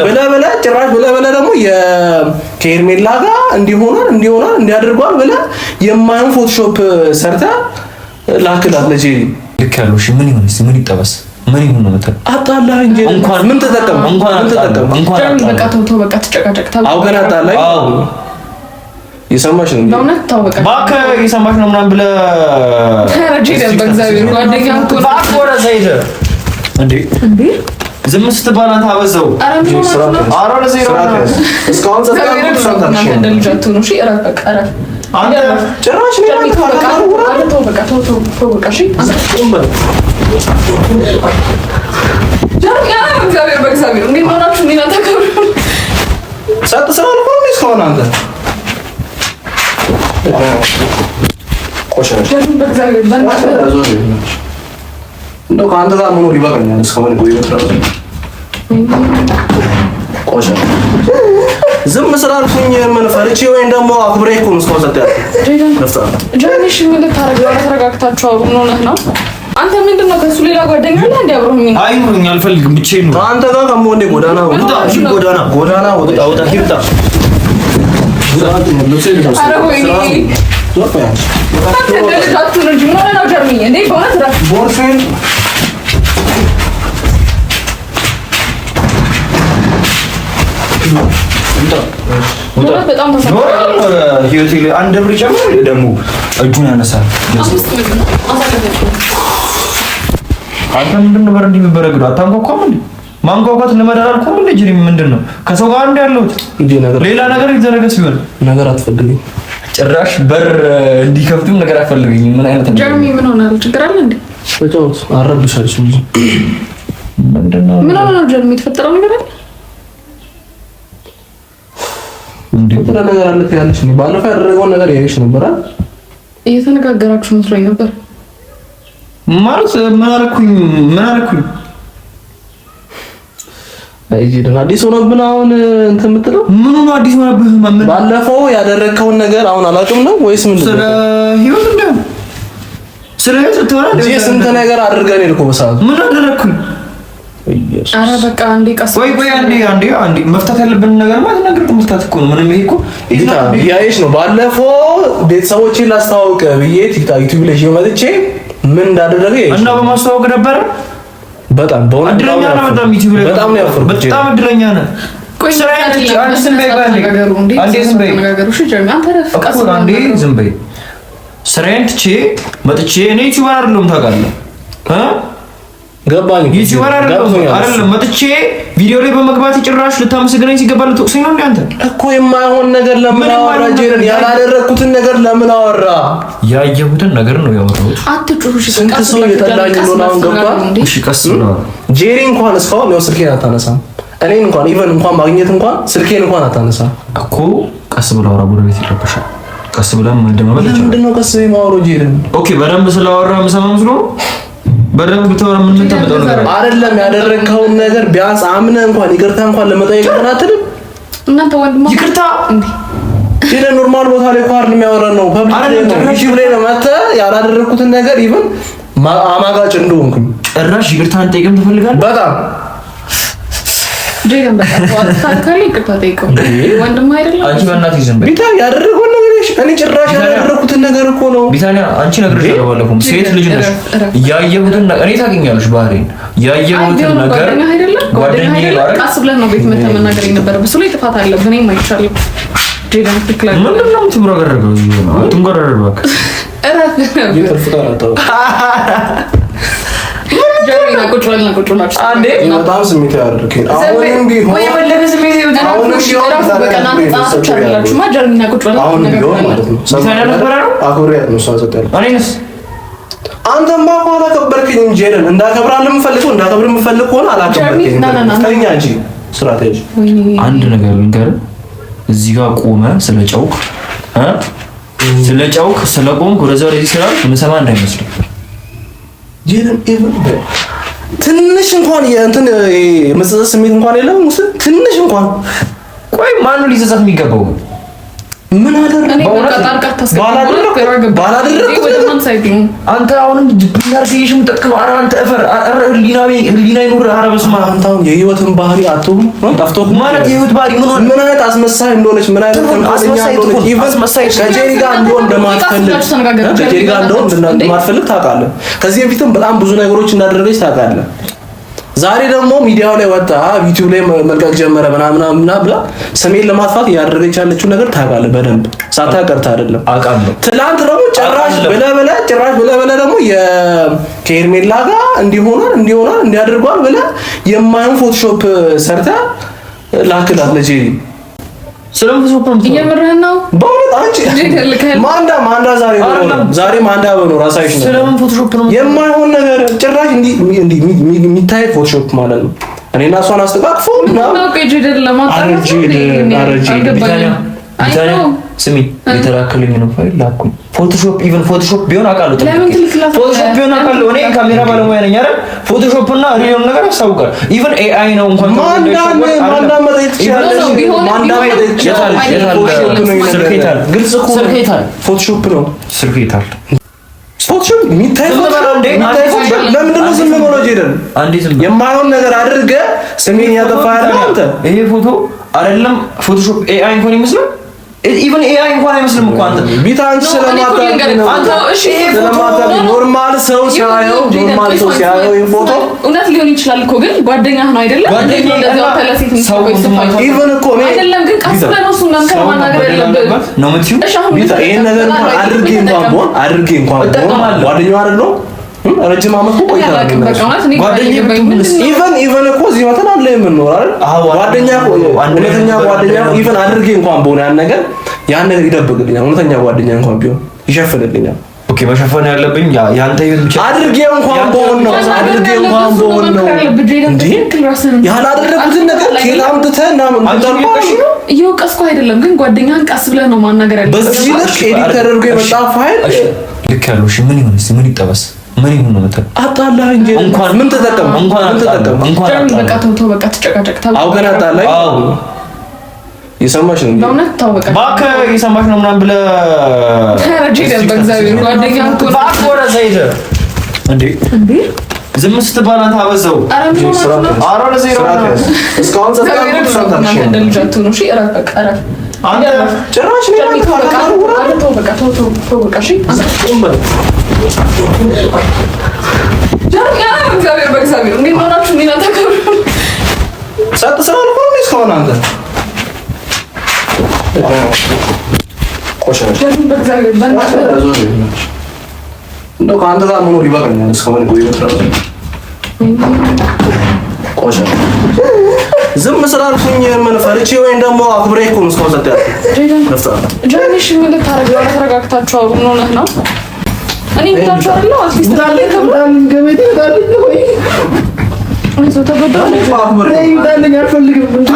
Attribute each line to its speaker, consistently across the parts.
Speaker 1: ብለህ ጭራሽ ብለህ ደግሞ ከሄርሜላ ጋር እንዲሆናል እንዲያደርጓል ብለህ የማይሆን ፎቶሾፕ ሰርተህ ላክላት ለጄሪ።
Speaker 2: ልክ ያለው እሺ ምን ይሁን እስቲ ምን ይጠበስ ምን ይሁን ነው መጣ
Speaker 1: አጣላህ እንጂ እንኳን ምን ተጠቀም
Speaker 3: በቃ ተው በቃ ተጨቃጨቅ ታው
Speaker 1: አውቀን አጣላህ የሰማሽ ነው
Speaker 3: በእውነት ታወቀ
Speaker 2: ባከ የሰማሽ ነው ምናምን ብለህ
Speaker 3: ተረጂ በእግዚአብሔር ጓደኛ እኮ
Speaker 2: ባክ ወደ ዘይደ እንዴ ዝም ስትባል አንተ አበዛው አረ ለዘይሮ
Speaker 1: እስካሁን ዘጣን
Speaker 3: እንደልጃቱ ነው እሺ እረፍ አንተ
Speaker 1: ጭራሽ ነው
Speaker 3: ተው በቃ እሺ በእግዚአብሔር እንዴት ሆናችሁ ምን አታከብሩ
Speaker 1: ሰጥ ስላልኩ ነው እስካሁን አንተ ቆሻሻ
Speaker 3: በእግዚአብሔር
Speaker 1: እንደው ከአንተ ጋር መኖር ይበቃኛል እስካሁን ቆሻሻ ዝም ስላልኩኝ ምን ፈርቼ ወይም ደግሞ አክብሬ እኮ ነው እስካሁን ሰጥ ያለው
Speaker 3: ጃኒሽ ምን ልታረጋው ተረጋግታችሁ አውሩ ነው አንተ ምንድነው ከሱ ሌላ ጓደኛ አለ እንዴ አብሮኝ ነው
Speaker 2: አይኑኝ አልፈልግም ብቻዬን ነው
Speaker 1: አንተ ጋር ከመሆኔ ጎዳና ወጣ ሂርታ
Speaker 3: በጣም
Speaker 2: አንድ ብር ጨምር ደግሞ እጁን ያነሳል። አንተ ምንድን ነው በረንዲ የሚበረግዱ አታንኳኳም እንዴ? ማንኳኳት ለመዳር አልኩ እንዴ? ጅሪ ምንድን ነው ከሰው ጋር እንደ ያለሁት ሌላ ነገር ይዘረገስ ቢሆን
Speaker 1: ነገር አትፈልግኝ።
Speaker 2: ጭራሽ በር እንዲከፍቱም ነገር አትፈልግኝ። ምን አይነት ነው
Speaker 3: ጀርሚ? ምን ሆናል? ችግር አለ እንዴ?
Speaker 1: በጫውት አረብሻለሽ እንጂ
Speaker 2: ምንድነው?
Speaker 3: ምን ሆነ ጀርሚ? የተፈጠረው ነገር አለ
Speaker 1: እንዴ? ወደ ነገር አለ ያለሽ ነው። ባለፈው ያደረገውን ነገር ያይሽ ነበር አይደል?
Speaker 3: እየተነጋገራችሁ መስሎኝ ነበር።
Speaker 2: ማለት ምን አልኩኝ?
Speaker 1: አይጂድን አዲስ ሆነብን። አሁን እንትን የምትለው
Speaker 2: ምኑ ነው አዲስ ሆነብህ? ማምን
Speaker 1: ባለፈው ያደረግከውን ነገር አሁን አላውቅም ነው ወይስ ምንድነው?
Speaker 2: ስለ ህይወት እንደው ስለ ህይወት ተወራ
Speaker 1: እንጂ ስንት ነገር አድርገን እኮ በሰዓቱ
Speaker 2: ምን አደረግኩኝ?
Speaker 3: አረ በቃ አንዴ ቀስ
Speaker 2: ወይ አንዴ መፍታት ያለብን ነገር ማለት ነገር መፍታት እኮ ነው። ምንም ይሄ እኮ
Speaker 1: ያይሽ ነው። ባለፈው ቤተሰቦቼን ላስተዋውቅ ብዬ ቲክቶክ ዩቲዩብ ላይ መጥቼ ምን እንዳደረገ ያይሽ
Speaker 2: እና በማስተዋወቅ ነበር።
Speaker 1: በጣም በእውነት
Speaker 2: እድለኛ ነው። በጣም ዩቲዩብ ላይ በጣም ነው ያፈርኩት። በጣም እድለኛ ነህ።
Speaker 3: ቆይ ዝም
Speaker 2: በይ ስራዬን ትቼ መጥቼ እኔ ዩቲዩበር አይደለሁም ታውቃለህ
Speaker 1: ገባኝ።
Speaker 2: ዩቲዩበር አይደለም መጥቼ ቪዲዮ ላይ በመግባት ጭራሽ ልታመሰግነኝ ሲገባ ልትወቅሰኝ ነው እንዴ? አንተ
Speaker 1: እኮ የማይሆን ነገር ለምን አወራ? ጄረን ያላደረኩትን ነገር ለምን አወራ?
Speaker 2: ያየሁትን ነገር ነው ያወራሁት።
Speaker 3: አትጩሽ።
Speaker 1: ስንት ሰው የጠላኝ ነው አሁን ገባ።
Speaker 2: እሺ ቀስ ነው።
Speaker 1: ጄሪ እንኳን እስካሁን ነው ስልኬን አታነሳም። እኔን እንኳን ኢቨን እንኳን ማግኘት እንኳን ስልኬን እንኳን አታነሳም
Speaker 2: እኮ። ቀስ ብለው አውራ፣ ጎረቤት ይረበሻል። ቀስ ብለን መደማመጥ ይችላል።
Speaker 1: ምንድነው ቀስ የማወራው ጄረን?
Speaker 2: ኦኬ በደንብ ስላወራ መሰማም መስሎ በደንብ ብታወራ ምን ተመጣጣው ነገር
Speaker 1: አይደለም። ያደረግከውን ነገር ቢያንስ አምነህ እንኳን ይቅርታ እንኳን ለመጠየቅ አትልም።
Speaker 3: እናንተ ወንድማ
Speaker 2: ይቅርታ
Speaker 3: እንዴ
Speaker 1: ጄረን ኖርማል ቦታ ላይ ኳር የሚያወራ ነው። ዩቲዩብ ላይ ነው መተህ ያላደረግኩትን ነገር ኢቨን አማጋጭ እንደሆንኩኝ
Speaker 2: ጭራሽ ይቅርታ እንጠይቅም ትፈልጋለህ?
Speaker 1: በጣም
Speaker 3: ጄረን በቃ ታካሊ ይቅርታ ጠይቀው ወንድማ አይደለም።
Speaker 2: አንቺ በእናትሽ ዝም በይ።
Speaker 1: ቢታ ያደረገውን ነገር እኔ ጭራሽ ያደረኩትን ነገር እኮ ነው።
Speaker 2: ቢታኒያ አንቺ ነግሬሻለሁ ባለፈው ሴት ልጅ ነሽ። ያየሁትን እኔ ታገኛለሽ ባህሪን ያየሁትን ነገር ጓደኛዬ ጋር
Speaker 3: ቀስ ብለህ ነው ቤት መተህ መናገር የነበረብህ። እሱ ላይ ጥፋት አለብህ። እኔም አይቻልም። ጄረን ትክክል አይደለም።
Speaker 2: ምንድን ነው የምትምረገረገው? ትንገረገረግ
Speaker 3: ጀሪና ቁጭ በልና
Speaker 1: አንዴ በጣም ስሜት ያደርገኝ አሁንም ቢሆን
Speaker 3: ወይ ወለደ ስሜት ይወጣል። በቀና ተጻፈች አይደላችሁ ማ ጀሪና ቁጭ በልና
Speaker 1: አሁን ቢሆን ማለት ነው
Speaker 2: ሰማያ ነበር ነው
Speaker 1: አክብሬያት ነው ሰጠኝ።
Speaker 2: እኔስ
Speaker 1: አንተማ እኮ አላከበርክኝም ጄረን። እንዳከብራለሁ የምፈልገው እንዳከብር የምፈልግ ሆነ አላከበርክኝም። ተኛ እንጂ ስራ ተይዥ።
Speaker 2: አንድ ነገር ልንገርህ፣ እዚህ ጋር ቆመህ ስለጨውክ ስለቆምክ ወደዛ ወደዚህ ስራ ምሰማ እንዳይመስልህ
Speaker 1: ጄረን። ትንሽ እንኳን የእንትን መጸጸት ስሜት እንኳን የለም ሙስ ትንሽ እንኳን።
Speaker 2: ቆይ ማን ነው ሊጸጸት የሚገባው?
Speaker 1: ምን አደረገ?
Speaker 2: አንተ አሁንም ቢናርሽም ተከው አራንተ እፈር ህሊና ይኑር። ኧረ በስመ አብ
Speaker 1: አንተ አሁን የህይወትን ባህሪ አትሁን ጠፍቶ
Speaker 2: ማለት የህይወት ባህሪ ምን
Speaker 1: አይነት አስመሳይ እንደሆነች ምን አይነት ተንኮለኛ እንደሆነች ኢቨን ከጄሪ ጋር እንደሆነ እንደማትፈልግ ታውቃለህ። ከዚህ በፊትም በጣም ብዙ ነገሮች እንዳደረገች ታውቃለህ። ዛሬ ደግሞ ሚዲያው ላይ ወጣ ዩቲዩብ ላይ መልቀቅ ጀመረ ምናምን ብላ ስሜን ለማጥፋት ያደረገች ያለችው ነገር ታውቃለህ በደንብ ሳታቀርታ አይደለም አውቃለሁ። ትላንት ደግሞ ጭራሽ ብለህ ደግሞ የከሄርሜላ ጋር እንዲሆናል እንዲያደርጓል ብለህ የማይሆን ፎቶሾፕ ሰርተህ ላክላት ለጄሪ።
Speaker 2: ስለምን ፎቶሾፕ ነው
Speaker 3: እየመረህን ነው?
Speaker 1: በእውነት አንቺ ማንዳ ዛሬ ማንዳ በኖር አሳይሽ ነው።
Speaker 2: ስለምን ፎቶሾፕ ነው
Speaker 1: የማይሆን ነገር ጭራሽ እንዲህ የሚታይ ፎቶሾፕ ማለት ነው። እኔና እሷን አስተቃቅፎ
Speaker 2: ስሚ የተላከልኝ ነው ፋይል ላኩኝ። ፎቶሾፕ ቢሆን አውቃለሁ። ፎቶሾፕ ቢሆን አውቃለሁ። እኔ ካሜራ ባለሙያ ነኝ አይደል? ፎቶሾፕ እና ሪል ነገር ያስታውቃል። ኢቭን ኤአይ ነው እንኳን
Speaker 1: ፎቶሾፕ ነው
Speaker 2: ስልኬታል
Speaker 1: ፎቶሾፕ የሚታይ ለምንድን ነው ዝም ብሎ ሄደን የማይሆን ነገር አድርገህ ስሜን ያጠፋኸው አንተ?
Speaker 2: ይሄ ፎቶ አይደለም ፎቶሾፕ ኤአይ እንኳን ይመስላል። ኢቭን ኤአይ እንኳን አይመስልም እኮ አንተ
Speaker 1: ቢታንች ኖርማል ሰው ሲያየው ይሄን ፎቶ
Speaker 3: እውነት ሊሆን ይችላል እኮ ግን ጓደኛህ ነው አይደለም?
Speaker 1: ኢቭን እኮ
Speaker 3: አይደለም ግን ቀስ ብለህ ነው እሱን መንከር ማናገር ያለብህ
Speaker 2: ነው የምትይው።
Speaker 1: ይሄን ነገር እንኳን አድርጌ እንኳን ጓደኛው አይደለም ረጅም ዓመት ቆይተናል። ኢቭን እኮ እዚህ መተን አለ የምንኖር አይደል? ጓደኛ እውነተኛ ጓደኛ ኢቭን አድርጌ እንኳን በሆነ ያን ነገር ይደብቅልኛል። እውነተኛ ጓደኛ እንኳን ቢሆን ይሸፍንልኛል።
Speaker 2: ኦኬ መሸፈን ያለብኝ ያንተ ይሁን ብቻ
Speaker 1: አድርጌ እንኳን በሆነ ነው እንዴ ያላደረኩትን ነገር ከላምጥተህ እና ምን ተጠርቆሽ
Speaker 3: እየወቀስኩ አይደለም ግን ጓደኛህን ቀስ ብለህ ነው ማናገር ያለብህ።
Speaker 1: በዚህ ልክ ኤዲት ተደርጎ የመጣ ፋይል
Speaker 2: ልክ ያለው እሺ ምን ይሁን እስቲ ምን ይጠበስ ምን ይሁን ነው መጣ
Speaker 1: አጣላህ እንጂ እንኳን ምን ተጠቀም
Speaker 3: በቃ ተው በቃ ተጨቃጨቅ ታው
Speaker 1: አውቀን አጣላህ የሰማሽ ነው
Speaker 3: በእውነት ተው በቃ
Speaker 2: ባከ የሰማሽ ነው ምናምን ብለህ
Speaker 3: ተረጂ በእግዚአብሔር ጓደኛ እኮ
Speaker 2: ባክ ወረ ዘይደ እንዴ ዝም ስትባል አንተ አበዛው። ኧረ ለዘይሮ
Speaker 1: እስካሁን ዘጣችሁ
Speaker 3: እንደልጃቱ ነው። እሺ እረፍ በቃ እረፍ
Speaker 1: አንተ ጭራሽ ነው
Speaker 3: ተው በቃ እሺ በእግዚአብሔር እንዴት ሆናችሁ ምን አታከብሩ?
Speaker 1: ሰጥ ስላልኩ ነው እስካሁን አንተ ቆሻሻ
Speaker 3: በእግዚአብሔር
Speaker 1: እንደው ከአንተ ጋር መኖር ይበቃኛል። እስካሁን ቆሻሻ ዝም ስላልኩኝ ምን ፈርቼ ወይም ደግሞ አክብሬ እኮ ነው እስካሁን ሰጥ
Speaker 3: ጃኒሽ ምን ልታረጋው? ተረጋግታችሁ አውሩ። ምን ሆነህ ነው? እኔ ብታችሁ አይደለም አትሊስት ገበቴ ወይ አይዞህ ተጎዳሁ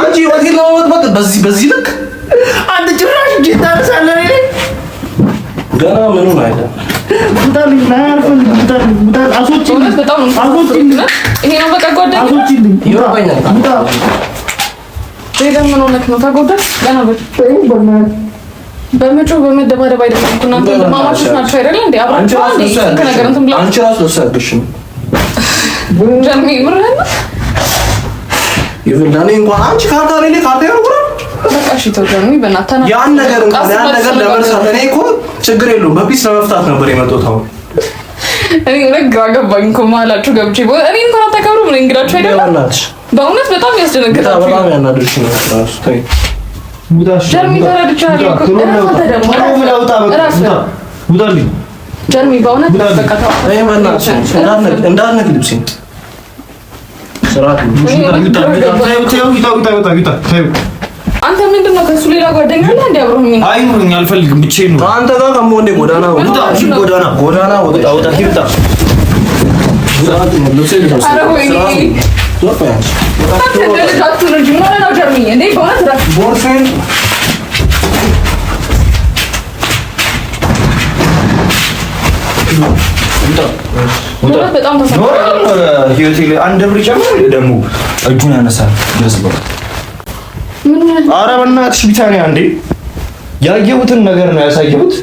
Speaker 1: አንቺ ወዲህ ለማመጥ በዚህ ልክ
Speaker 2: አንተ ጭራሽ ጅታረሳለህ
Speaker 1: ገና ምኑን አይደል
Speaker 3: ይሄ ነው በቃ ጓደኛ
Speaker 1: ይወርባኛል።
Speaker 3: ምን ሆነህ ነው? ተጎዳህ ገና በመጮህ በመደባደብ አይደለም እኮ እናንተ ማማቾች ናቸው አይደል እንዴ? አብራችሁ ነገር እንትን ብላ
Speaker 1: አንቺ ራስ ወሰድሽም
Speaker 3: ጀርሚ ምረና
Speaker 1: ይወላኔ እንኳን አንቺ ካርታ ላይ ካርታ ያወራ
Speaker 3: በቃ እሺ ተው ጀርሚ በእናትህ
Speaker 1: ያን ነገር ለመርሳት እኔ እኮ ችግር የለውም በፒስ ለመፍታት ነበር የመጣሁት። አሁን
Speaker 3: እኔ ግራ ገባኝ እኮ መሀላችሁ ገብቼ እኔ እንኳን አታከብሩም ምን እንግዳችሁ አይደለም በእውነት በጣም ያስደነግጣችሁ
Speaker 1: በጣም ያናደርሽ ነው ራሱ ታይ
Speaker 3: ጀርሚ ተረድቻለሁ እኮ ጀርሚ በእውነት በቃ ተው እንዳትነክ ልብሴን አንተ ምንድን ነው ከእሱ ሌላ ጓደኛ አለ እንዴ? አብሮኝ
Speaker 2: አይኑኝ አልፈልግም ብቻዬን ነው
Speaker 1: አንተ ጋር ከመሆኔ ጎዳና
Speaker 3: በጣም
Speaker 2: ህይወቴ ላይ አንድ ብር ጨምሮ ደግሞ እጁን ያነሳል። ኧረ በእናትሽ ቢታኒያ እንዴ ያየሁትን ነገር ነው ያሳየሁት።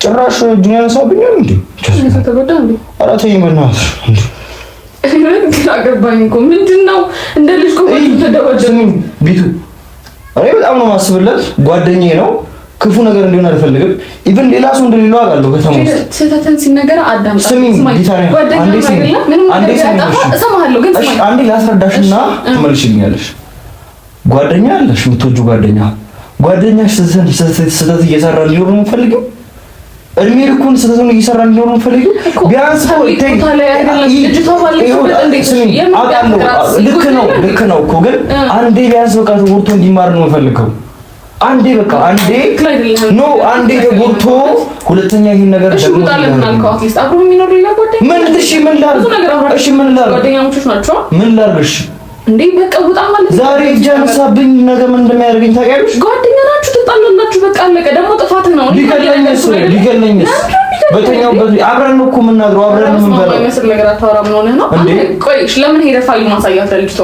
Speaker 2: ጭራሽ እጁን ያነሳብኛል እንዴ?
Speaker 3: ተጎዳ እንዴ?
Speaker 2: ኧረ ተይ በእናትሽ እንዴ!
Speaker 3: ግራ ገባኝ እኮ ምንድነው እንደ ልጅ እኮ ተደወደኝ
Speaker 2: ቢቱ። እኔ በጣም ነው ማስብለት፣ ጓደኛዬ ነው። ክፉ ነገር እንዲሆን አልፈልግም። ኢቭን ሌላ ሰው እንደሌለው አውቃለሁ። ከተማ ውስጥ ስህተትን ሲነገር
Speaker 3: አዳምጣ
Speaker 2: ስሚኝ፣ አንዴ ላስረዳሽና ትመልሽልኛለሽ። ጓደኛ አለሽ፣ የምትወጂው ጓደኛሽ ስህተት እየሰራ እንዲኖር ነው የምትፈልጊው? እድሜ ልኩን ስህተቱን እየሰራ እንዲኖር ነው የምትፈልጊው? ቢያንስ ልክ ነው እኮ ግን አንዴ ቢያንስ በቃ ተጎድቶ እንዲማር ነው የምፈልገው። አንዴ ተጎድቶ ሁለተኛ ይሄን ነገር ደግሞ ምን ላድርግሽ እንዴ? በቃ በጣም ማለት ዛሬ ጃንሳብኝ ነገ ምን እንደሚያደርገኝ ታውቂያለሽ? ጓደኛ ናችሁ፣ ትጣላላችሁ። በቃ አለቀ። ደግሞ ጥፋት ነው። ሊገለኝስ በተኛውበት አብረን ነው እኮ የምናድረው፣ አብረን ነው የምንበላው። የመስል ነገር አታወራም ነው ነው እንዴ? ቆይ ለምን ሄደ ፋይል ማሳያት ለልጅቷ?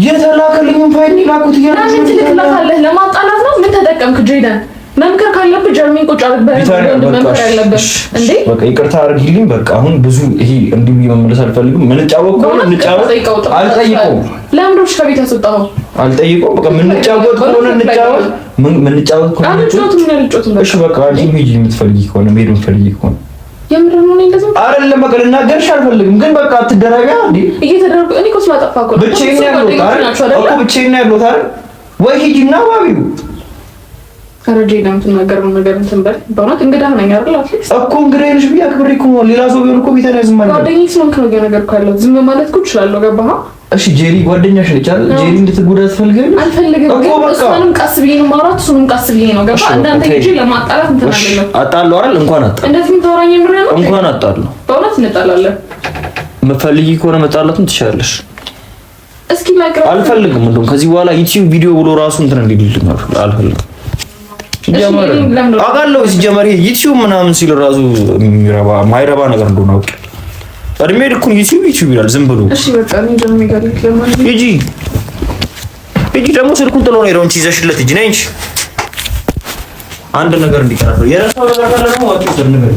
Speaker 2: የተላከልኝን ፋይል ላኩት ይያለሽ። ምን ትልክላታለህ? ለማጣላት ነው? ምን ተጠቀምክ ጄደን? መምከር ካለብህ ጀርመን ቁጭ አድርገህ መምከር ያለብህ እንዴ? በቃ ይቅርታ አድርጊልኝ። በቃ አሁን ብዙ ይሄ እንዲሁ መመለስ አልፈልግም። ምን ጫወት ከሆነ እንጫወት። አልጠይቀውም። ለምን ነው ከቤት ያስወጣው? አልጠይቀውም። በቃ ምን ጫወት ከሆነ እንጫወት። ምን ጫወት ከሆነ እንጫወት። እሺ በቃ አንቺ ሂጂ የምትፈልጊ ከሆነ መሄድ የምትፈልጊ ከሆነ የምር ነው። እንደዚህ አይደለም። በቃ ልናገርሽ አልፈልግም፣ ግን በቃ አትደረቢያ እንዴ? እየተደረገ እኔ እኮ ስላጠፋ እኮ ብቻዬን ያለሁት አይደል? ወይ ሂጂና ዋቢው አረጀ ለምትናገረው ነገር እንትን በል። በእውነት እንግዳ ነኝ አይደል? እኮ እንግዳ ነሽ ብዬ አክብሬ እኮ ሌላ ሰው ቢሆን እኮ ቤተና ዝም ማለት ነው። ጓደኛዬ ስለሆንክ ነው ነገር ካለው ዝም ማለት እኮ እችላለሁ። ገባህ? እሺ ጄሪ ጓደኛሽ ነች አይደል? ጄሪ እንድትጎዳ ትፈልጋለሽ? አልፈልግም። እሱንም ቀስ ብዬ ነው ማውራት፣ እሱንም ቀስ ብዬ ነው። ገባህ? አንዳንዴ ሂጂ ለማጣላት እንትን አለኝ። አጣለው አይደል? እንኳን አጣለው። እንደዚህ የምታወራኝ ምንድን ነው? እንኳን አጣለው። በእውነት እንጣላለን። መፈልጊ ከሆነ መጣላቱን ትችላለሽ። እስኪ ማይክሮ አልፈልግም። እንደውም ከዚህ በኋላ ዩቲዩብ ቪዲዮ ብሎ ራሱ እንትን እንዲልልኝ አልፈልግም። አውቃለሁ ሲጀመር ዩቲዩብ ምናምን ሲል ራሱ ማይረባ ነገር እንደሆነ አውቄ እድሜ ልኩን ዩቲዩብ ይላል ዝም ብሎ። እሺ በቃ እኔ ደግሞ ይጋልክ ለማለት ሂጂ ደግሞ ስልኩን ጥሎ ነው የሮንቺ ይዘሽለት ሂጂ ነኝ። አንድ ነገር እንዲቀር የራስዎ ነገር ደግሞ ወጥቶ ነገር